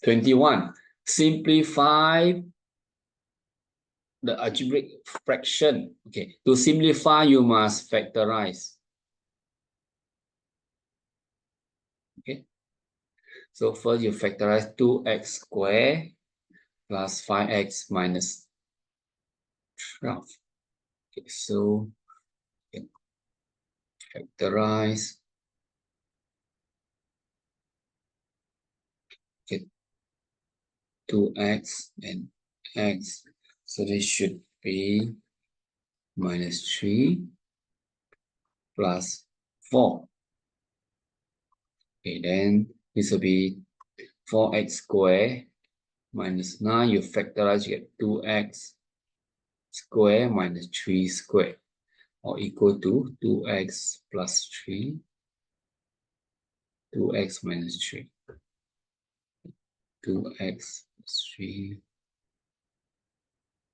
21. Simplify the algebraic fraction. Okay, to simplify, you must factorize. Okay, so first you factorize 2x squared plus 5x minus 12. Okay, so factorize. Okay, 2x and x. So this should be minus 3 plus 4. Okay, then this will be 4x squared minus 9. You factorize, you get 2x squared minus 3 squared, or equal to 2x plus 3, 2x minus 3, 2x plus 3,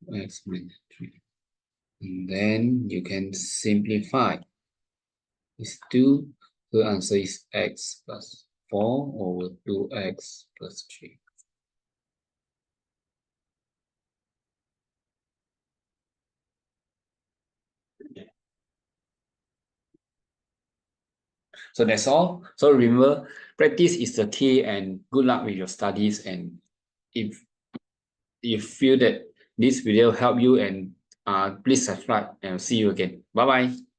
2x minus 3. And then you can simplify. It's 2. The answer is x plus 4 over 2x plus 3. So that's all. So remember, practice is the key, and good luck with your studies. And if you feel that this video helped you, and please subscribe, and see you again. Bye bye.